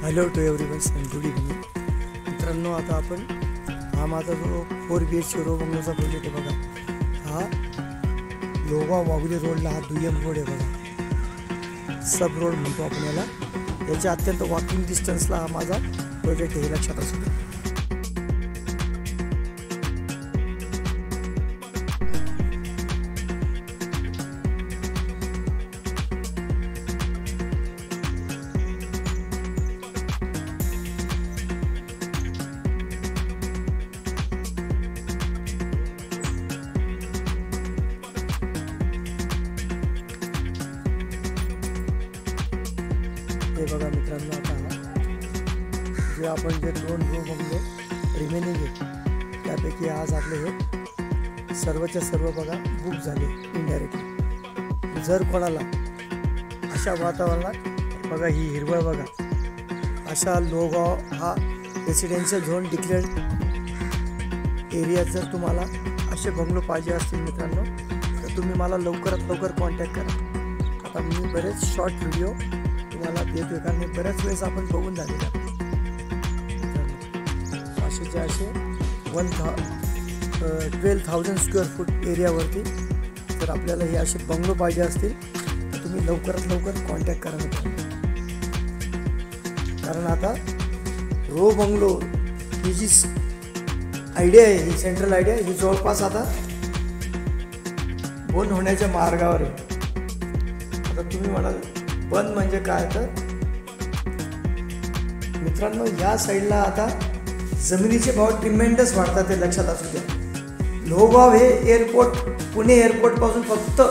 Hello to everyone and good evening मित्रांनो. आता आपण हा माझा जो 4 BHK रो बंगलोचा प्रोजेक्ट आहे बघा. हा लोगाव वाघुली रोडला हा दुय्यम रोड आहे बघा. सब रोड म्हणतो आपण याला. याच्या अत्यंत वॉकिंग डिस्टन्सला हा माझा प्रोजेक्ट आहे, लक्षात असू दे. हे बघा मित्रांनो, आता जे आपण जे 2 रो बंगले रिमेनिंग आहे त्यापैकी आज आपले हे सर्वच्या सर्व बघा बुक झाले इनडायरेक्टली. जर कोणाला अशा वातावरणात बघा ही हिरवळ बघा, अशा लोगाव हा रेसिडेन्शियल झोन डिक्लेअर्ड एरिया जर तुम्हाला असे बंगलो पाहिजे असतील मित्रांनो तर तुम्ही मला लवकरात लवकर कॉन्टॅक्ट करा. आता मी बरेच शॉर्ट व्हिडिओ तुम्हाला देतोय कारण मी बऱ्याच वेळेस आपण बघून झालेले आहे. 12,000 स्क्वेअर फूट एरियावरती जर आपल्याला हे असे बंगलो पाहिजे असतील तर तुम्ही लवकरात लवकर कॉन्टॅक्ट करा मित्रांनो. कारण आता रो बंगलो ही जी आयडिया आहे, ही सेंट्रल आयडिया ही जवळपास आता बंद होण्याच्या मार्गावर आहे. आता तुम्ही म्हणाल बंद म्हणजे काय, तर मित्रांनो या साईडला आता जमिनीचे भाव ट्रिमेंडस वाढतात, ते लक्षात असू द्या. लोगाव हे एअरपोर्ट, पुणे एअरपोर्ट पासून फक्त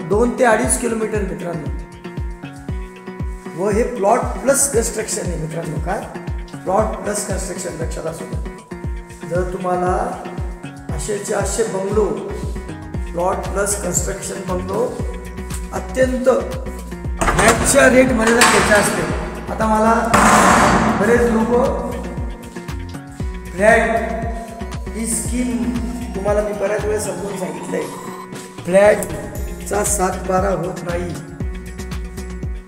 2 ते 2.5 किलोमीटर मित्रांनो. व हे प्लॉट प्लस कन्स्ट्रक्शन आहे मित्रांनो. काय प्लॉट प्लस कन्स्ट्रक्शन, लक्षात असू द्या. जर तुम्हाला असे bungalow plot plus construction bungalow अत्यंत फ्लॅटच्या रेटमध्ये जर घ्यायचे असते. आता मला बरेच लोक फ्लॅट ही स्कीम तुम्हाला मी बऱ्याच वेळेस समजून सांगितलं आहे. फ्लॅटचा 7-12 होत नाही,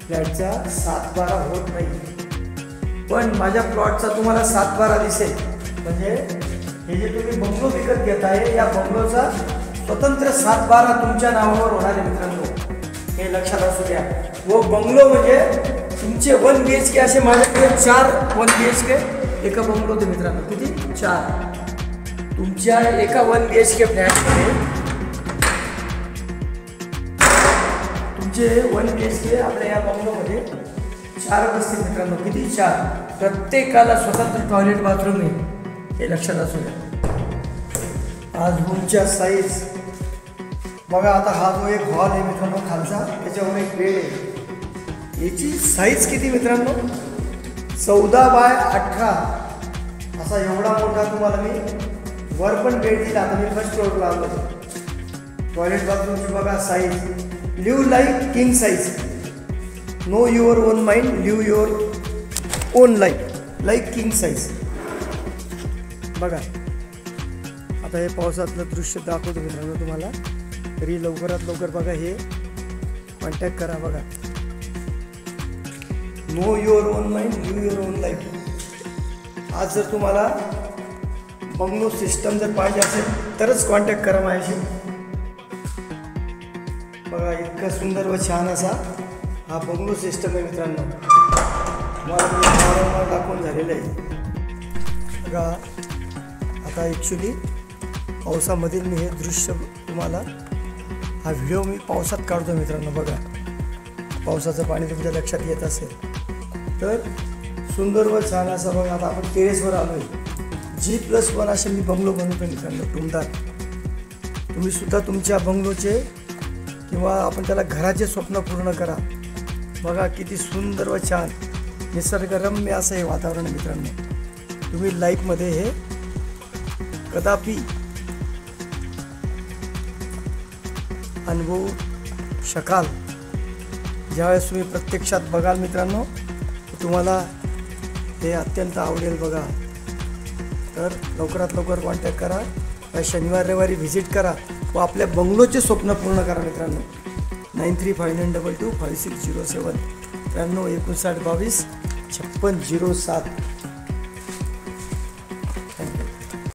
फ्लॅटचा 7-12 होत नाही. पण माझ्या प्लॉटचा तुम्हाला 7-12 दिसेल म्हणजे हे जे तुम्ही बंगलो विकत घेत आहे या बंगलोचा स्वतंत्र 7-12 तुमच्या नावावर होणार आहे मित्रांनो, हे लक्षात असू द्या. व बंगलो म्हणजे तुमचे 1 BHK असे माझ्याकडे 4 1 BHK एका बंगलो होते मित्रांनो. किती? 4. तुमच्या एका 1 BHK फ्लॅटमध्ये तुमचे 1 BHK आपल्या या बंगलोमध्ये 4 बसतील मित्रांनो. किती? 4. प्रत्येकाला स्वतंत्र टॉयलेट बाथरूम आहे, हे लक्षात असू द्या. आज रूमच्या साईज बघा. आता हा जो एक हॉल आहे मित्रांनो खालचा, त्याच्यावर एक बेड आहे. याची साईज किती मित्रांनो? 14x18 असा एवढा मोठा तुम्हाला मी वर पण बेड दिला. आता मी फर्स्ट फ्लोअरला आलो. टॉयलेट बाथरूमची बघा size. Live like king size. Know your own mind, live your own life like king size बघा. आता हे पावसातलं दृश्य दाखवतो मित्रांनो तुम्हाला, तरी लवकरात लवकर बघा हे कॉन्टॅक्ट करा बघा. Know your own mind, live your own life. आज जर तुम्हाला बंगलो सिस्टम जर पाहिजे असेल तरच कॉन्टॅक्ट करा माझ्याशी. बघा इतकं सुंदर व छान असा हा बंगलो सिस्टम आहे मित्रांनो. मला वारंवार दाखवून झालेलं आहे बघा. आता ॲक्च्युली पावसामधील मी हे दृश्य तुम्हाला, हा व्हिडिओ मी पावसात काढतो मित्रांनो. बघा पावसाचं पाणी तुमच्या लक्षात येत असेल तर सुंदर व छान असं बघा. आता आपण टेरेसवर आलो आहे. G+1 असे मी बंगलो बनवतो मित्रांनो, टुमदार. तुम्ही सुद्धा तुमच्या बंगलोचे किंवा आपण त्याला घराचे स्वप्न पूर्ण करा. बघा किती सुंदर व छान निसर्गरम्य असं हे वातावरण आहे मित्रांनो. तुम्ही लाईफमध्ये हे कदापि अनुभवू शकाल. ज्यावेळेस तुम्ही प्रत्यक्षात बघाल मित्रांनो तुम्हाला हे अत्यंत आवडेल बघा. तर लवकरात लवकर कॉन्टॅक्ट करा. शनिवार रविवारी व्हिजिट करा व आपल्या बंगलोचे स्वप्न पूर्ण करा मित्रांनो. 9359225607 935922 5607